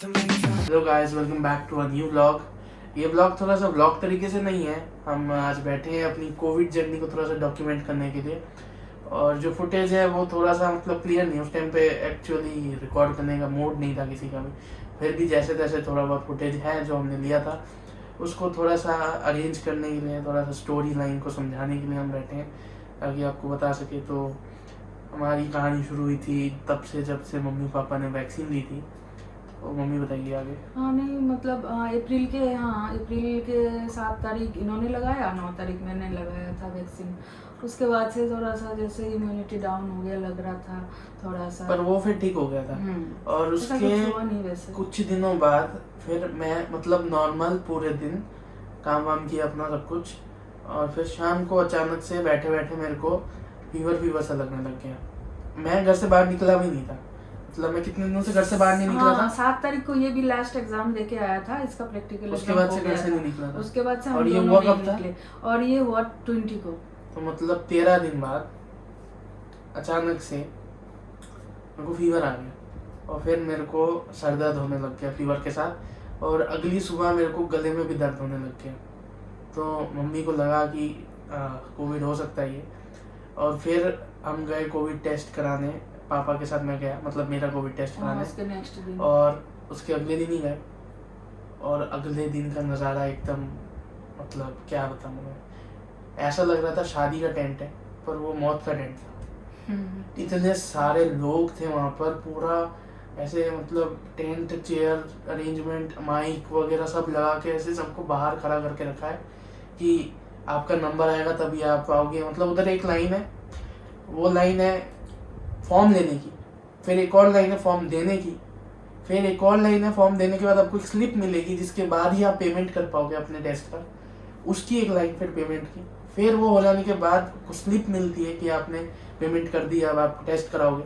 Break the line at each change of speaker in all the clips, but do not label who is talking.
Hello guys, welcome back to a new vlog. ये vlog थोड़ा सा व्लॉग तरीके से नहीं है। हम आज बैठे हैं अपनी कोविड जर्नी को थोड़ा सा डॉक्यूमेंट करने के लिए, और जो फुटेज है वो थोड़ा सा मतलब क्लियर नहीं। उस टाइम पे एक्चुअली रिकॉर्ड करने का मूड नहीं था किसी का भी। फिर भी जैसे तैसे थोड़ा बहुत फुटेज है जो हमने लिया था, उसको थोड़ा सा अरेंज करने के लिए, थोड़ा सा स्टोरी लाइन को समझाने के लिए हम बैठे हैं, ताकि आपको बता सके। तो हमारी कहानी शुरू हुई थी तब से, जब से मम्मी पापा ने वैक्सीन ली थी। तो मम्मी बताइए आगे।
हाँ नहीं मतलब अप्रैल के 7 तारीख इन्होंने लगाया, 9 तारीख मैंने लगाया था वैक्सीन। उसके बाद से थोड़ा सा जैसे इम्यूनिटी डाउन हो गया लग रहा था थोड़ा सा,
पर वो फिर ठीक हो गया था। और
ऐसा
उसके
कुछ हुआ नहीं वैसे।
कुछ दिनों बाद फिर मैं मतलब नॉर्मल पूरे दिन काम वाम किया अपना सब कुछ, और फिर शाम को अचानक से बैठे बैठे मेरे को फीवर सा लगने लग गया। मैं घर से बाहर निकला भी नहीं था, मतलब मैं कितने दिनों से घर से बाहर नहीं निकला था।
7 तारीख को ये भी लास्ट एग्जाम देके आया था, इसका प्रैक्टिकल।
उसके बाद से घर से नहीं निकला था।
उसके बाद से हम
और ये
दोनों
हुआ
नहीं
कब था?
निकले। और ये हुआ 20 को।
तो मतलब 13 दिन बाद अचानक से मेरे को फीवर आ गया, और फिर मेरे को सर दर्द होने लग गया फीवर के साथ, और अगली सुबह मेरे को गले में भी दर्द होने लग गया। तो मम्मी को लगा कि कोविड हो सकता है ये, और फिर हम गए कोविड टेस्ट कराने। पापा के साथ मैं गया, मतलब मेरा कोविड टेस्ट कराने।
उसके नेक्स्ट दिन
और उसके अगले दिन ही गए, और अगले दिन का नज़ारा एकदम, मतलब क्या बताऊँ मैं, ऐसा लग रहा था शादी का टेंट है पर वो मौत का टेंट था। इतने सारे लोग थे वहाँ पर, पूरा ऐसे मतलब टेंट, चेयर अरेंजमेंट, माइक वगैरह सब लगा के ऐसे सबको बाहर खड़ा करके रखा है कि आपका नंबर आएगा तभी आप आओगे। मतलब उधर एक लाइन है, वो लाइन है फॉर्म लेने की, फिर एक और लाइन है फॉर्म देने की, फिर एक और लाइन है फॉर्म देने के बाद आपको एक स्लिप मिलेगी जिसके बाद ही आप पेमेंट कर पाओगे अपने टेस्ट पर। उसकी एक लाइन फिर पेमेंट की, फिर वो हो जाने के बाद स्लिप मिलती है कि आपने पेमेंट कर दी, अब आप टेस्ट कराओगे,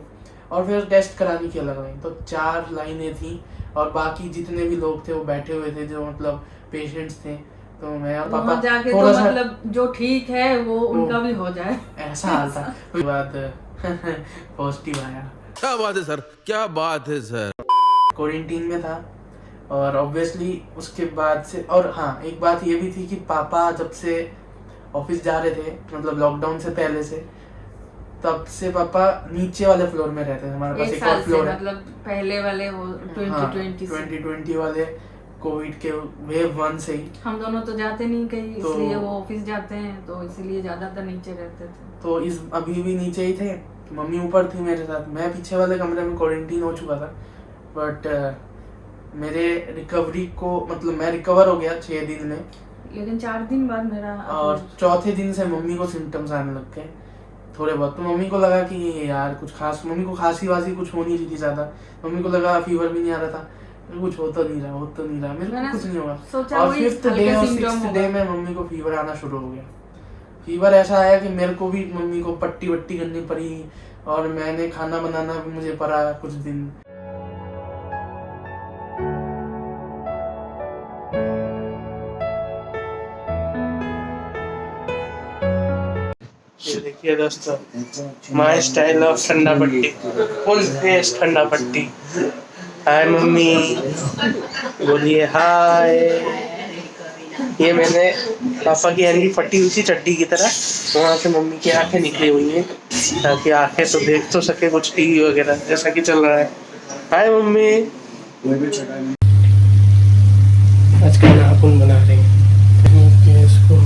और फिर टेस्ट कराने की अलग लाइन। तो 4 लाइनें थी, और बाकी जितने भी लोग थे वो बैठे हुए थे जो मतलब पेशेंट्स थे। तो मैं और पापा
जाके
थोड़ा
तो
सा
मतलब जो ठीक है वो उनका भी हो जाए,
ऐसा हाल था। उसके बाद पॉजिटिव आया।
क्या बात है सर, क्या बात है सर।
क्वारंटीन में था, और ऑब्वियसली उसके बाद से, और हाँ एक बात ये भी थी कि पापा जब से ऑफिस जा रहे थे, मतलब लॉकडाउन से पहले से, तब से पापा नीचे वाले फ्लोर में रहते थे। हमारे पास एक और फ्लोर है,
मतलब पहले वाले वो
2020 वाले कोविड के वेव 1 से ही
हम दोनों तो जाते नहीं कहीं,
तो
इसलिए वो ऑफिस जाते हैं तो इसलिए ज्यादातर नीचे रहते थे।
तो इस अभी भी नीचे ही थे। मम्मी ऊपर थी मेरे साथ, मैं पीछे वाले कमरे में क्वारंटीन हो चुका था। बट मेरे रिकवरी को, मतलब मैं रिकवर हो गया 6 दिन में,
लेकिन 4 दिन बाद मेरा,
और चौथे दिन से मम्मी को सिम्टम्स आने लग गए थोड़े बहुत। तो मम्मी को लगा कि यार कुछ खास, मम्मी को खांसी वासी कुछ हो नहीं रही थी ज़्यादा। मम्मी को लगा फीवर भी नहीं आ रहा था, कुछ हो तो नहीं रहा, मेरे को कुछ नहीं होगा। और 5th डे और 6th डे में मम्मी को फीवर आना शुरू हो गया। फीवर ऐसा आया कि मेरे को भी, मम्मी को पट्टी वट्टी करनी पड़ी, और मैंने खाना बनाना भी मुझे पड़ा कुछ दिन। ये देखिए दोस्तों, माय स्टाइल ऑफ ठंडा पट्टी, फुल फेस ठंडा पट्टी। हाय मम्मी, बोलिए हाय। ये मैंने पापा की हंडी फटी हुई थी चड्डी की तरह, वहाँ से मम्मी की आंखें निकली हुई हैं, ताकि आंखें तो देख तो सके कुछ टीवी वगैरह जैसा कि चल रहा है। हाय मम्मी। आज खाना अपन बना देंगे इसको।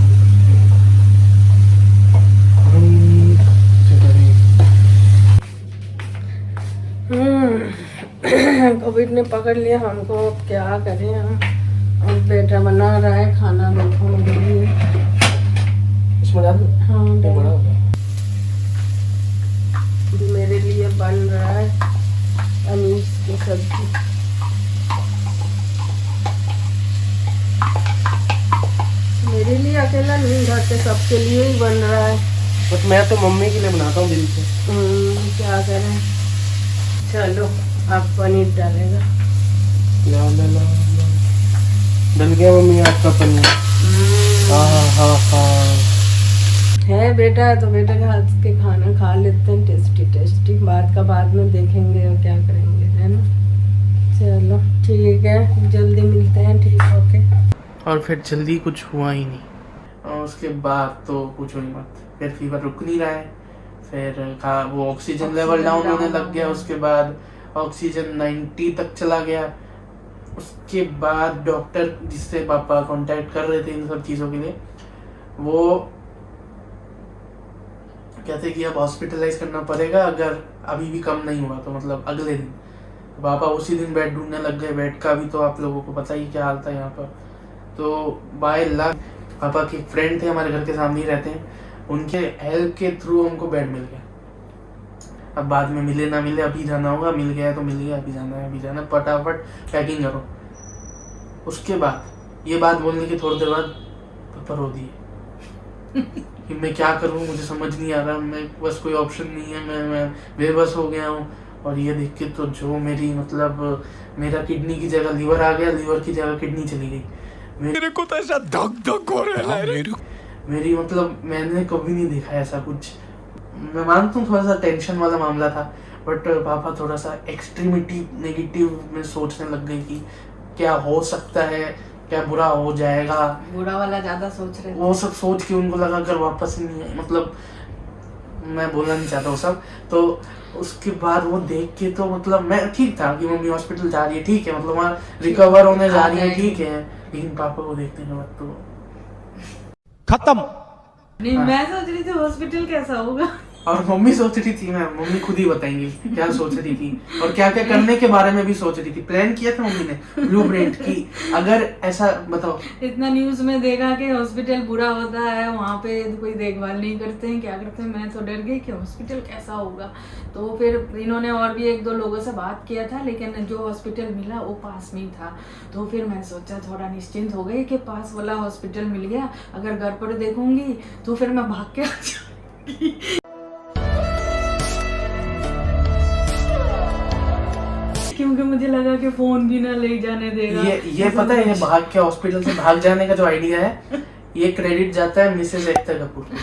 कोविड ने पकड़ लिया हमको, अब क्या करें हम। अब बेटा बना रहा है खाना, देखो
इसमें डाल दो।
हाँ
ये बड़ा हो गया।
मेरे लिए बन रहा है पनीर की सब्जी। मेरे लिए अकेला नहीं, घर के सबके लिए ही बन रहा है।
बट मैं तो मम्मी के लिए बनाता हूँ दिल से।
क्या करें, चलो आप पनीर डालेगा।
डल गया मम्मी आपका पनीर।
है बेटा, तो बेटा के हाथ के खाना खा लेते हैं, टेस्टी टेस्टी। बात का बाद में देखेंगे और क्या करेंगे, है ना। चलो ठीक है, जल्दी मिलते हैं ठीक होके।
और फिर जल्दी कुछ हुआ ही नहीं, और उसके बाद तो पूछो ही मत, फिर फीवर रुक नहीं रहा है, फिर वो ऑक्सीजन लेवल डाउन होने लग गया, उसके बाद ऑक्सीजन 90 तक चला गया। उसके बाद डॉक्टर जिससे पापा कांटेक्ट कर रहे थे इन सब चीज़ों के लिए, वो कहते कि अब हॉस्पिटलाइज करना पड़ेगा, अगर अभी भी कम नहीं हुआ तो मतलब अगले दिन। पापा उसी दिन बेड ढूंढने लग गए, बेड का भी तो आप लोगों को पता ही क्या हाल था यहाँ पर। तो बाय लक पापा के फ्रेंड थे, हमारे घर के सामने ही रहते हैं, उनके हेल्प के थ्रू हमको बेड मिल गया। अब बाद में मिले ना मिले, अभी जाना होगा, मिल गया तो मिल गया, अभी जाना है अभी जाना है, फटाफट पैकिंग करो। उसके बाद ये बात बोलने के थोड़ी देर बाद पापा रो दिए कि मैं क्या करूं, मुझे समझ नहीं आ रहा, मैं बस कोई ऑप्शन नहीं है, मैं बेबस हो गया हूँ। और ये देख के तो जो मेरी मतलब मेरा किडनी की जगह लीवर आ गया, लीवर की जगह किडनी चली गई।
मेरे को तो ऐसा धक धक हो रहा है।
मेरी मतलब मैंने कभी नहीं देखा ऐसा कुछ। मैं मानता हूँ थोड़ा सा टेंशन वाला मामला था, बट पापा थोड़ा सा एक्सट्रीमिटी नेगेटिव में सोचने लग गए कि क्या हो सकता है, क्या बुरा हो जाएगा,
बुरा वाला ज्यादा सोच रहे थे।
वो सब सोच के उनको लगा अगर वापस नहीं आए, मतलब मैं बोलना नहीं चाहता वो सब। तो उसके बाद वो देख के तो मतलब मैं ठीक था कि मम्मी हॉस्पिटल जा रही है, ठीक है, मतलब वहाँ रिकवर होने जा रही है, ठीक है, लेकिन पापा को देखने के बाद तो
खत्म।
नहीं, मैं सोच रही थी हॉस्पिटल कैसा होगा।
और मम्मी सोच रही थी, मैं मम्मी खुद ही बताएंगी क्या सोच रही थी और क्या क्या करने के बारे में भी सोच रही थी। प्लान किया था मम्मी ने ब्लूप्रिंट की, अगर ऐसा बताओ।
इतना न्यूज में देखा कि हॉस्पिटल बुरा होता है, वहाँ पे कोई देखभाल नहीं करते हैं, क्या करते हैं, मैं तो डर गई कि हॉस्पिटल कैसा होगा। तो फिर इन्होंने और भी एक दो लोगों से बात किया था, लेकिन जो हॉस्पिटल मिला वो पास में ही था। तो फिर मैं सोचा थोड़ा निश्चिंत हो गई कि पास वाला हॉस्पिटल मिल गया, अगर घर पर देखूंगी तो फिर मैं भाग के आ जाऊंगी। क्योंकि मुझे लगा कि फोन भी ना ले जाने देगा।
ये पता है, ये भाग के हॉस्पिटल से भाग जाने का जो आइडिया है, ये क्रेडिट जाता है मिसेस एकता कपूर को,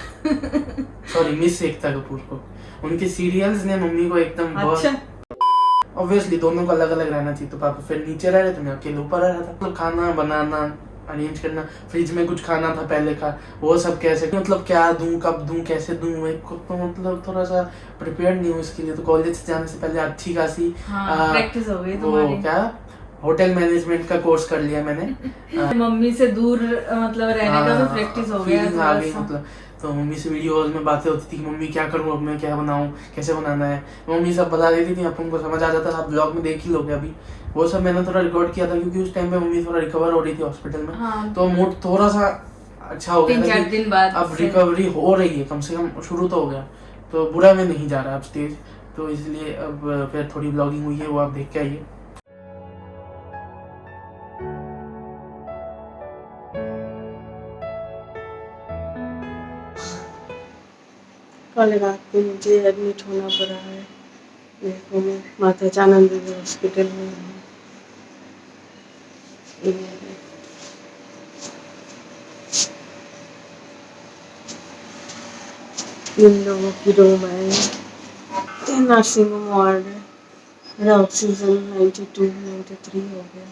सॉरी मिस एकता कपूर को। उनके सीरियल्स ने मम्मी को एकदम
अच्छा।
ऑब्वियसली दोनों को अलग अलग रहना चाहिए, तो पापा फिर नीचे रह रहे थे, मैं अकेले ऊपर रह रहा था। मतलब खाना बनाना, अरेंज करना, फ्रिज में कुछ खाना था पहले का, वो सब कैसे, मतलब क्या दूं, कब दूं, कैसे दूं, मैं तो मतलब थोड़ा सा प्रिपेयर नहीं हूँ इसके लिए। तो कॉलेज से जाने से पहले अच्छी खासी
प्रैक्टिस हो गई
वो
तुम्हारी।
क्या होटल मैनेजमेंट का कोर्स कर लिया मैंने।
मम्मी से दूर मतलब रहने का भी प्रैक्टिस हो गया
फीलिंग आ गई मतलब। तो मम्मी से वीडियो कॉल में बातें होती थी कि मम्मी क्या करूँ अब मैं, क्या बनाऊँ, कैसे बनाना है, मम्मी सब बता देती थी, अपन को समझ आ जाता था। ब्लॉग में देख ही लोगे अभी, वो सब मैंने थोड़ा रिकॉर्ड किया था, क्योंकि उस टाइम पे मम्मी थोड़ा रिकवर हो रही थी हॉस्पिटल में।
हाँ।
तो मूड थोड़ा सा अच्छा हो गया,
3-4 दिन बाद
अब रिकवरी हो रही है, कम से कम शुरू तो हो गया, तो बुरा में नहीं जा रहा अब स्टेज। तो इसलिए अब फिर थोड़ी ब्लॉगिंग हुई है, वो आप देख के आइए।
कल रात को मुझे एडमिट होना पड़ा है। देखो मैं माता चानंद देवी हॉस्पिटल में हूँ। इन लोगों की रूम है, ये नर्सिंग होम वार्ड है। मेरा ऑक्सीजन 92-93 हो गया,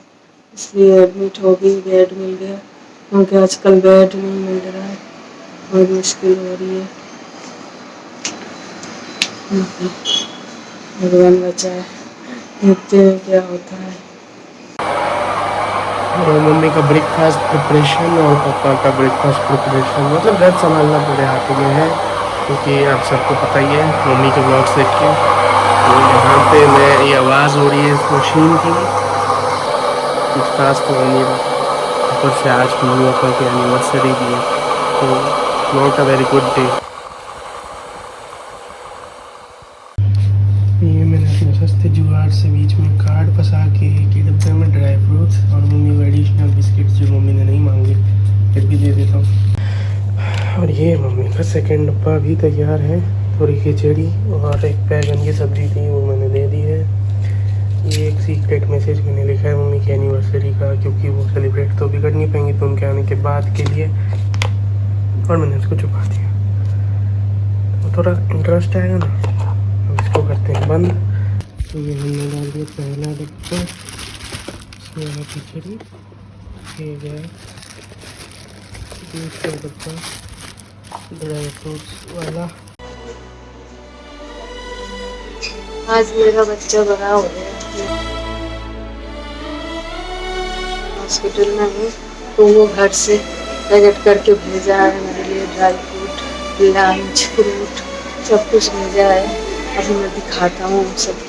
इसलिए एडमिट हो गई, बेड मिल गया, क्योंकि आजकल बेड नहीं मिल रहा है, बहुत मुश्किल हो रही है। भगवान बचाए, देखते हैं क्या होता है।
और मम्मी का ब्रेकफास्ट प्रिपरेशन और पापा का ब्रेकफास्ट प्रिपरेशन, मतलब घर संभालना पूरे हाथों में है, क्योंकि आप सबको पता ही है मम्मी के ब्लॉग्स देख के। तो यहाँ पे मैं ये आवाज़ हो रही है इस मशीन की, कुछ खास तो हो नहीं रहा। ऊपर से आज मम्मी पापा की एनिवर्सरी भी है, तो not a very good day. ये मैंने अपने सस्ते जुगाड़ से बीच में कार्ड फंसा के एक डब्बे में ड्राई फ्रूट्स और मम्मी को एडिशनल बिस्किट्स जो मम्मी ने नहीं मांगे फिर भी दे देता हूँ। और ये मम्मी का सेकंड डब्बा भी तैयार है, थोड़ी खिचड़ी और एक बैगन की सब्ज़ी थी वो मैंने दे दी है। ये एक सीक्रेट मैसेज मैंने लिखा है मम्मी की एनिवर्सरी का, क्योंकि वो सेलिब्रेट तो भी कर नहीं पाएंगी, तो उनके आने के बाद के लिए, और मैंने उसको छुपा दिया। तो थोड़ा इंटरेस्ट आएगा ना, इसको करते हैं बंद। तो ये हमने डाल दिया पहला डब्बा ये है खिचड़ी, ये है दूध का डब्बा ड्राई फ्रूट्स वाला।
आज मेरा बच्चा बड़ा हो गया, हॉस्पिटल में हूँ, तो वो घर से पैकेट करके भेजा है मेरे लिए, ड्राई फ्रूट, लंच, फ्रूट सब कुछ भेजा है। अभी मैं दिखाता हूँ सब।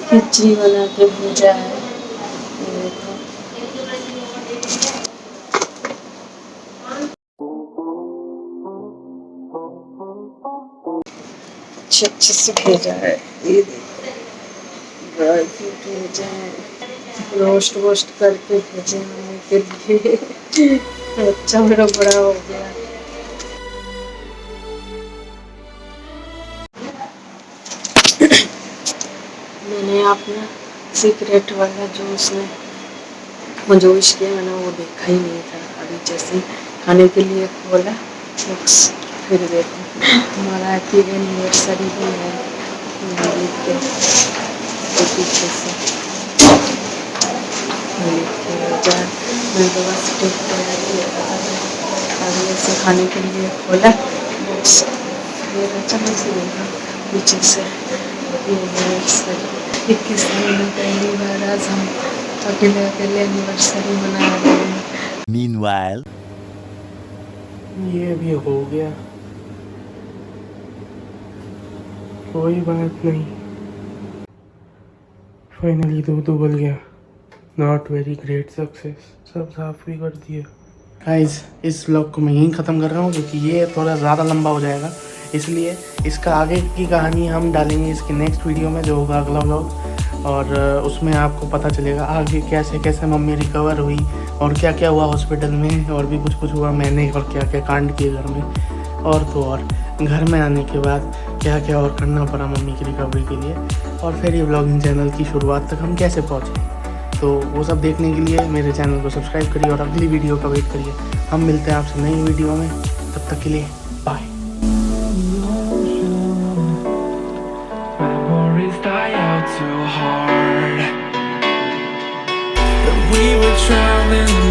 खिचड़ी बना के भेजा है, ये देखो। अच्छे से भेजा है, ये देखो ड्राई फ्रूट भेजा है, रोस्ट वोस्ट करके भेजे मम्मी के लिए। बच्चा मेरा बड़ा हो गया। मैंने अपना सीक्रेट वाला जो उसमें जोश किया मैंने वो देखा ही नहीं था। अभी जैसे खाने के लिए खोला बॉक्स, फिर देखो हमारा हैप्पी एनिवर्सरी भी है लिख के पीछे से लिख के जा। मैं तो बस टेक तैयारी अभी ऐसे खाने के लिए खोला बॉक्स, फिर अचानक से देखा पीछे से एनिवर्सरी 21 में पहली बार आज हम अकेले अकेले एनिवर्सरी मना रहे हैं।
Meanwhile,
ये भी हो गया, कोई बात नहीं, फाइनली दूध उबल गया। नॉट वेरी ग्रेट सक्सेस, सब साफ भी कर दिया। गाइस इस व्लॉग को मैं यहीं ख़त्म कर रहा हूँ क्योंकि ये थोड़ा ज़्यादा लंबा हो जाएगा, इसलिए इसका आगे की कहानी हम डालेंगे इसके नेक्स्ट वीडियो में जो होगा अगला व्लॉग, और उसमें आपको पता चलेगा आगे कैसे कैसे मम्मी रिकवर हुई और क्या क्या हुआ हॉस्पिटल में, और भी कुछ हुआ मैंने और क्या क्या कांड किए घर में, और तो और घर में आने के बाद क्या क्या और करना पड़ा मम्मी की रिकवरी के लिए, और फिर ये व्लॉगिंग चैनल की शुरुआत तक हम कैसे पहुँचे। तो वो सब देखने के लिए मेरे चैनल को सब्सक्राइब करिए और अगली वीडियो का वेट करिए। हम मिलते हैं आपसे नई वीडियो में, तब तक के लिए bye.
Memories die out too hard. But we were traveling